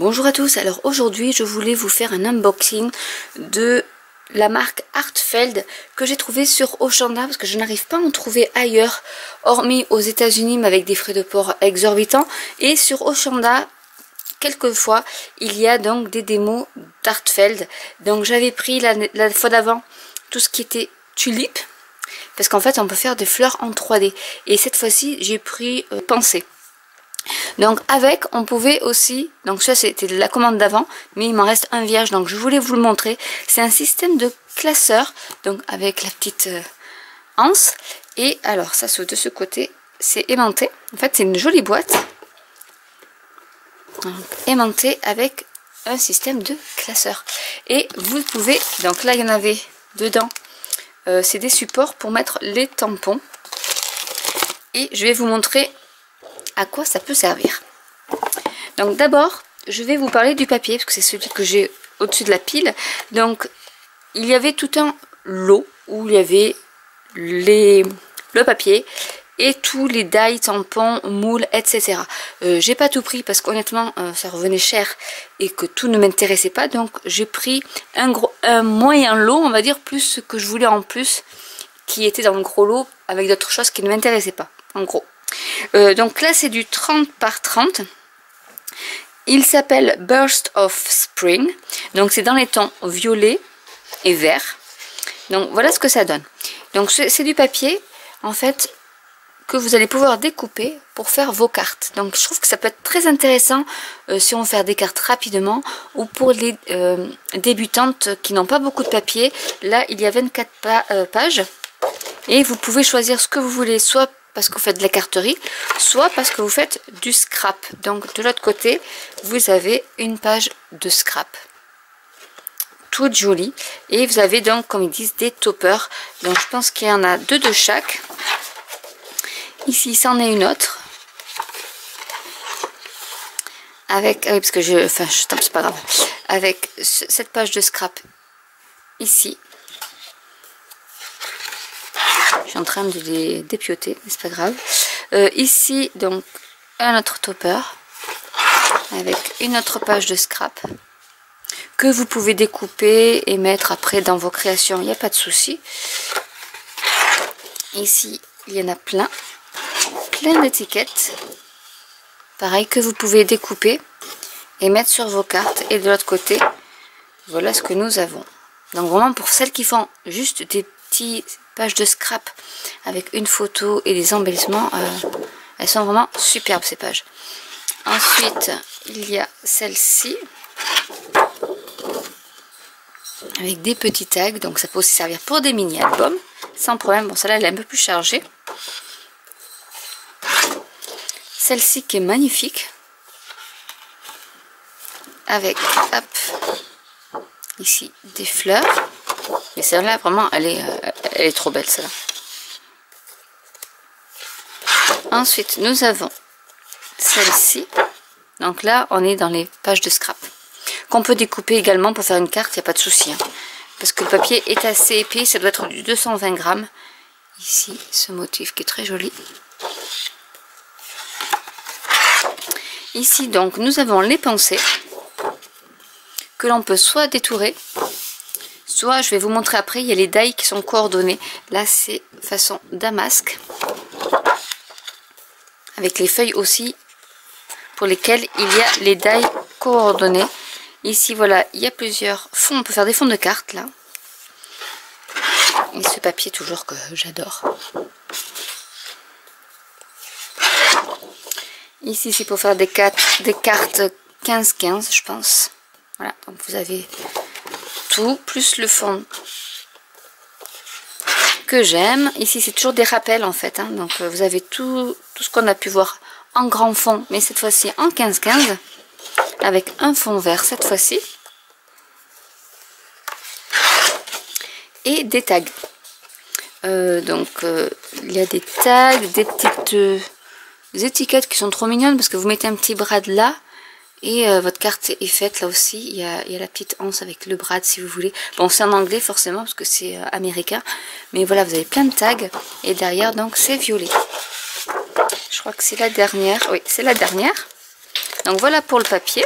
Bonjour à tous, alors aujourd'hui je voulais vous faire un unboxing de la marque Hartfeld que j'ai trouvé sur Oshanda parce que je n'arrive pas à en trouver ailleurs hormis aux États-Unis mais avec des frais de port exorbitants, et sur Oshanda quelquefois il y a donc des démos d'Hartfeld. Donc j'avais pris la fois d'avant tout ce qui était tulipe parce qu'en fait on peut faire des fleurs en 3D, et cette fois-ci j'ai pris pensée. Donc avec on pouvait aussi, donc ça c'était la commande d'avant mais il m'en reste un vierge, donc je voulais vous le montrer. C'est un système de classeur, donc avec la petite anse, et alors ça de ce côté c'est aimanté. En fait c'est une jolie boîte aimantée avec un système de classeur, et vous pouvez, donc là il y en avait dedans, c'est des supports pour mettre les tampons, et je vais vous montrer à quoi ça peut servir. Donc d'abord je vais vous parler du papier parce que c'est celui que j'ai au-dessus de la pile. Donc il y avait tout un lot où il y avait le papier et tous les die, tampons, moules, etc. J'ai pas tout pris parce qu'honnêtement ça revenait cher et que tout ne m'intéressait pas, donc j'ai pris un moyen lot, on va dire, plus ce que je voulais en plus qui était dans le gros lot avec d'autres choses qui ne m'intéressaient pas en gros. Donc là c'est du 30 par 30. Il s'appelle Burst of Spring. Donc c'est dans les tons violet et vert. Donc voilà ce que ça donne. Donc c'est du papier en fait que vous allez pouvoir découper pour faire vos cartes. Donc je trouve que ça peut être très intéressant si on veut faire des cartes rapidement, ou pour les débutantes qui n'ont pas beaucoup de papier. Là il y a 24 pages et vous pouvez choisir ce que vous voulez, soit parce que vous faites de la carterie, soit parce que vous faites du scrap. Donc de l'autre côté, vous avez une page de scrap. Toute jolie. Et vous avez donc, comme ils disent, des toppers. Donc je pense qu'il y en a deux de chaque. Ici, c'en est une autre. Avec, parce que je tape, c'est pas grave. Avec cette page de scrap ici. Je suis en train de les dépioter, mais c'est pas grave. Ici, donc, un autre topper avec une autre page de scrap que vous pouvez découper et mettre après dans vos créations, il n'y a pas de souci. Ici, il y en a plein d'étiquettes. Pareil, que vous pouvez découper et mettre sur vos cartes. Et de l'autre côté, voilà ce que nous avons. Donc vraiment pour celles qui font juste des petits pages de scrap avec une photo et des embellissements, elles sont vraiment superbes ces pages. Ensuite il y a celle-ci avec des petits tags, donc ça peut aussi servir pour des mini albums sans problème. Bon, celle-là elle est un peu plus chargée. Celle-ci qui est magnifique avec, hop, ici des fleurs. Et celle-là vraiment elle est trop belle, celle-là. Ensuite nous avons celle-ci. Donc là on est dans les pages de scrap qu'on peut découper également pour faire une carte, il n'y a pas de souci, hein, parce que le papier est assez épais, ça doit être du 220 grammes. Ici ce motif qui est très joli. Ici donc nous avons les pensées que l'on peut soit détourer, soit, je vais vous montrer après, il y a les die qui sont coordonnés. Là c'est façon damasque avec les feuilles aussi pour lesquelles il y a les die coordonnés. Ici voilà, il y a plusieurs fonds, on peut faire des fonds de cartes là. Et ce papier toujours que j'adore. Ici c'est pour faire des cartes 15-15 je pense. Voilà, donc vous avez tout, plus le fond que j'aime. Ici c'est toujours des rappels en fait, hein. Donc vous avez tout ce qu'on a pu voir en grand fond, mais cette fois-ci en 15-15 avec un fond vert cette fois-ci, et des tags. Donc il y a des tags, des petites étiquettes qui sont trop mignonnes parce que vous mettez un petit brad là et votre carte est faite. Là aussi il y a la petite anse avec le brad si vous voulez. Bon, c'est en anglais forcément parce que c'est américain, mais voilà, vous avez plein de tags, et derrière donc c'est violet. Je crois que c'est la dernière, oui c'est la dernière. Donc voilà pour le papier.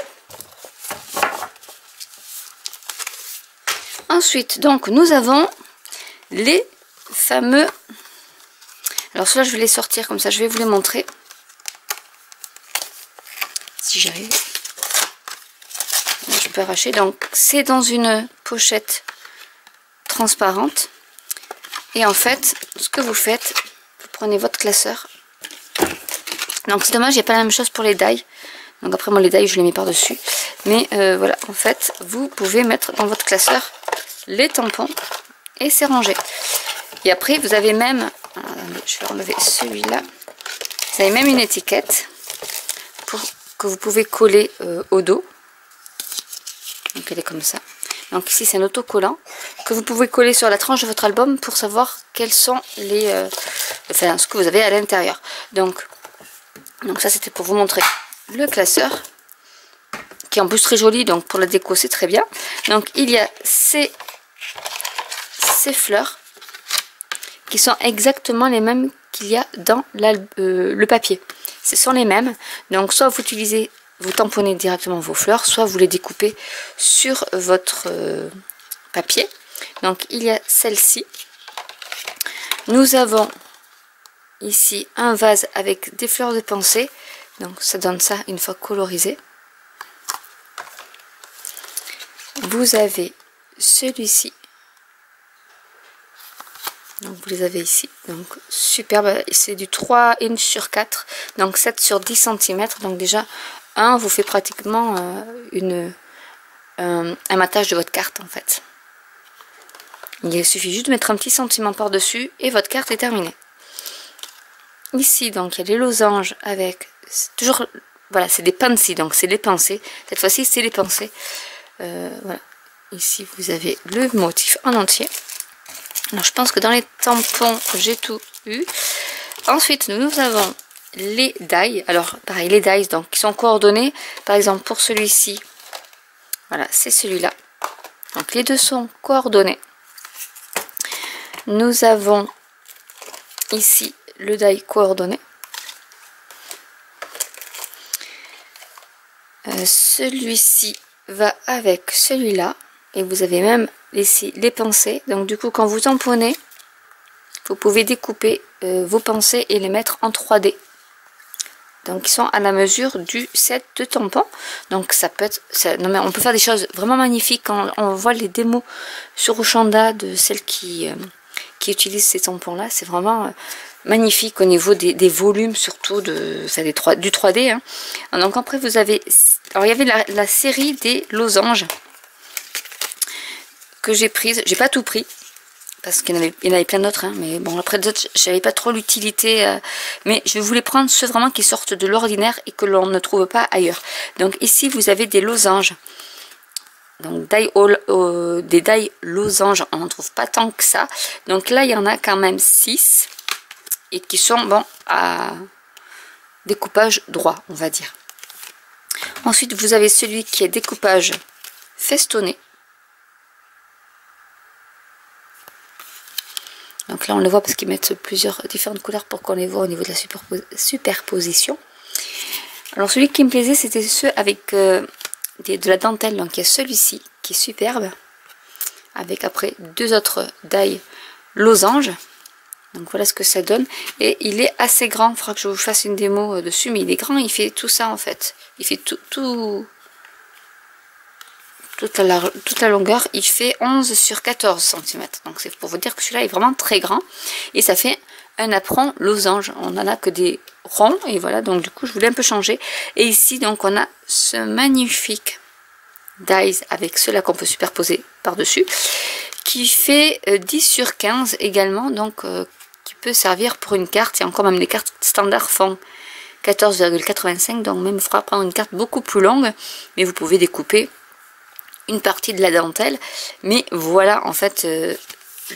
Ensuite, donc, nous avons les fameux... Alors, ceux-là, je vais les sortir comme ça, je vais vous les montrer. Si j'arrive. Je peux arracher. Donc, c'est dans une pochette transparente. Et en fait, ce que vous faites, vous prenez votre classeur. Donc, c'est dommage, il n'y a pas la même chose pour les die. Donc, après, moi, les die, je les mets par-dessus. Mais voilà, en fait, vous pouvez mettre dans votre classeur les tampons et c'est rangé. Et après, vous avez même, je vais enlever celui-là, vous avez même une étiquette pour que vous pouvez coller au dos. Donc, elle est comme ça. Donc, ici, c'est un autocollant que vous pouvez coller sur la tranche de votre album pour savoir quels sont les, enfin, ce que vous avez à l'intérieur. Donc, ça, c'était pour vous montrer le classeur, qui est en plus très joli, donc pour la déco c'est très bien. Donc il y a ces fleurs qui sont exactement les mêmes qu'il y a dans le papier. Ce sont les mêmes, donc soit vous utilisez, vous tamponnez directement vos fleurs, soit vous les découpez sur votre papier. Donc il y a celle-ci. Nous avons ici un vase avec des fleurs de pensée, donc ça donne ça une fois colorisé. Vous avez celui-ci, donc vous les avez ici, donc superbe, c'est du 3 inch sur 4, donc 7 sur 10 cm, donc déjà un vous fait pratiquement un matage de votre carte en fait. Il suffit juste de mettre un petit sentiment par dessus et votre carte est terminée. Ici donc il y a les losanges avec, toujours, voilà, c'est des pensées, donc c'est les pensées, cette fois-ci c'est les pensées. Voilà, ici vous avez le motif en entier. Alors je pense que dans les tampons j'ai tout eu. Ensuite nous avons les die. Alors pareil, les dies donc qui sont coordonnés. Par exemple pour celui-ci, voilà, c'est celui-là. Donc les deux sont coordonnés. Nous avons ici le die coordonné. Celui-ci va avec celui-là et vous avez même ici les pensées. Donc du coup quand vous tamponnez, vous pouvez découper vos pensées et les mettre en 3D. Donc ils sont à la mesure du set de tampons. Donc ça peut être, non mais on peut faire des choses vraiment magnifiques quand on voit les démos sur Oshanda de celles qui utilisent ces tampons là. C'est vraiment magnifique au niveau des volumes, surtout du 3D. Hein. Donc après vous avez, alors il y avait la série des losanges que j'ai prise. J'ai pas tout pris parce qu'il y en avait plein d'autres, hein, mais bon après d'autres j'avais pas trop l'utilité, mais je voulais prendre ceux vraiment qui sortent de l'ordinaire et que l'on ne trouve pas ailleurs. Donc ici vous avez des losanges, donc des die losanges, on n'en trouve pas tant que ça. Donc là il y en a quand même 6 et qui sont bon à découpage droit, on va dire. Ensuite vous avez celui qui est découpage festonné. Donc là on le voit parce qu'ils mettent plusieurs différentes couleurs pour qu'on les voit au niveau de la superposition. Alors celui qui me plaisait c'était ceux avec de la dentelle. Donc il y a celui-ci qui est superbe, avec après deux autres die losanges. Donc voilà ce que ça donne. Et il est assez grand, il faudra que je vous fasse une démo dessus, mais il est grand, il fait tout ça en fait. Il fait toute la longueur, il fait 11 sur 14 cm. Donc c'est pour vous dire que celui-là est vraiment très grand. Et ça fait un apron losange. On n'en a que des ronds. Et voilà, donc du coup je voulais un peu changer. Et ici donc on a ce magnifique dies avec ceux-là qu'on peut superposer par-dessus. Qui fait 10 sur 15 également. Donc qui peut servir pour une carte. Et encore même les cartes standards font 14,85. Donc même il faudra prendre une carte beaucoup plus longue. Mais vous pouvez découper une partie de la dentelle, mais voilà en fait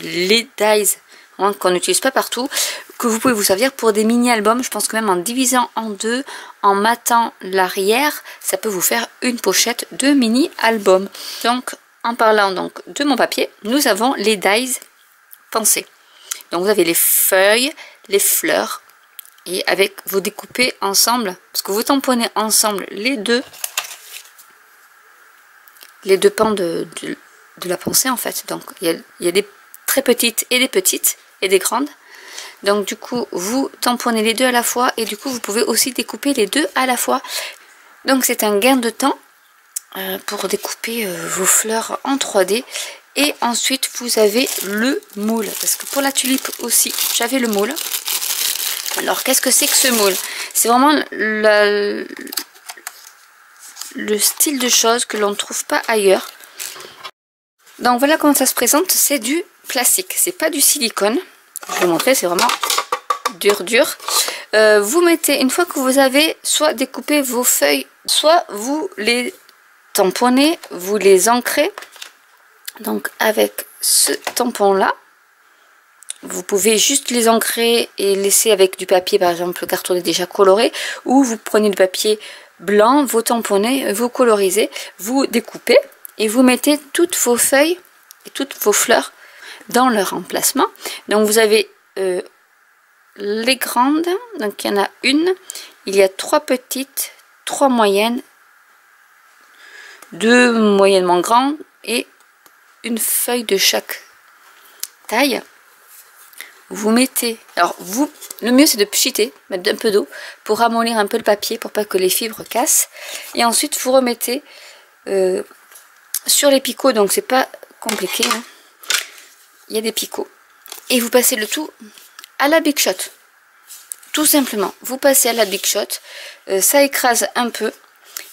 les dies qu'on n'utilise pas partout, que vous pouvez vous servir pour des mini albums. Je pense que même en divisant en deux, en matant l'arrière, ça peut vous faire une pochette de mini album. Donc en parlant donc de mon papier, nous avons les dies pensées. Donc vous avez les feuilles, les fleurs, et avec vous découpez ensemble, parce que vous tamponnez ensemble les deux pans de la pensée en fait. Donc il y a des très petites et des petites et des grandes. Donc du coup vous tamponnez les deux à la fois et du coup vous pouvez aussi découper les deux à la fois. Donc c'est un gain de temps pour découper vos fleurs en 3D. Et ensuite vous avez le moule, parce que pour la tulipe aussi j'avais le moule. Alors qu'est-ce que c'est que ce moule? C'est vraiment le style de choses que l'on ne trouve pas ailleurs. Donc voilà comment ça se présente, c'est du plastique, c'est pas du silicone. Je vais vous montrer, c'est vraiment dur. Vous mettez, une fois que vous avez soit découpé vos feuilles, soit vous les tamponnez, vous les ancrez. Donc avec ce tampon là, vous pouvez juste les ancrer et laisser avec du papier par exemple cartonné déjà coloré, ou vous prenez du papier blanc, vous tamponnez, vous colorisez, vous découpez et vous mettez toutes vos feuilles et toutes vos fleurs dans leur emplacement. Donc vous avez les grandes, donc il y en a une, il y a 3 petites, 3 moyennes, 2 moyennement grandes et une feuille de chaque taille. Vous mettez, alors vous, le mieux c'est de pchiter, mettre un peu d'eau pour ramollir un peu le papier pour pas que les fibres cassent, et ensuite vous remettez sur les picots, donc c'est pas compliqué, hein. Il y a des picots et vous passez le tout à la Big Shot, tout simplement. Vous passez à la Big Shot, ça écrase un peu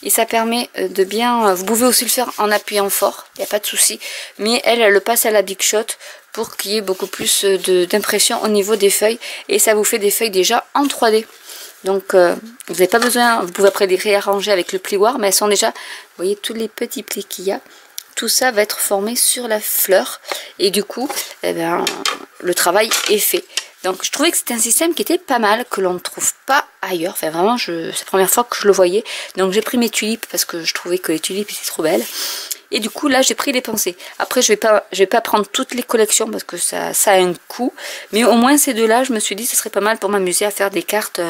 et ça permet de bien, vous pouvez aussi le faire en appuyant fort, il n'y a pas de souci, mais elle le passe à la Big Shot pour qu'il y ait beaucoup plus d'impression au niveau des feuilles, et ça vous fait des feuilles déjà en 3D. Donc vous n'avez pas besoin, vous pouvez après les réarranger avec le plioir, mais elles sont déjà, vous voyez tous les petits plis qu'il y a, tout ça va être formé sur la fleur, et du coup eh bien, le travail est fait. Donc je trouvais que c'était un système qui était pas mal, que l'on ne trouve pas ailleurs. Enfin vraiment, c'est la première fois que je le voyais. Donc j'ai pris mes tulipes parce que je trouvais que les tulipes étaient trop belles. Et du coup là j'ai pris les pensées. Après je vais pas prendre toutes les collections parce que ça a un coût. Mais au moins ces deux-là, je me suis dit que ce serait pas mal pour m'amuser à faire des cartes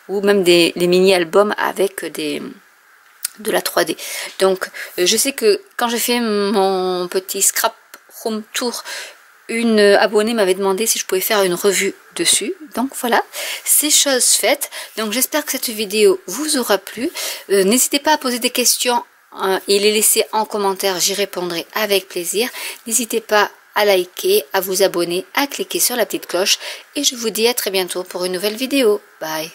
ou même des mini-albums avec de la 3D. Donc je sais que quand j'ai fait mon petit scrap home tour, une abonnée m'avait demandé si je pouvais faire une revue dessus. Donc voilà, c'est chose faite. Donc j'espère que cette vidéo vous aura plu. N'hésitez pas à poser des questions et les laisser en commentaire, j'y répondrai avec plaisir. N'hésitez pas à liker, à vous abonner, à cliquer sur la petite cloche. Et je vous dis à très bientôt pour une nouvelle vidéo. Bye!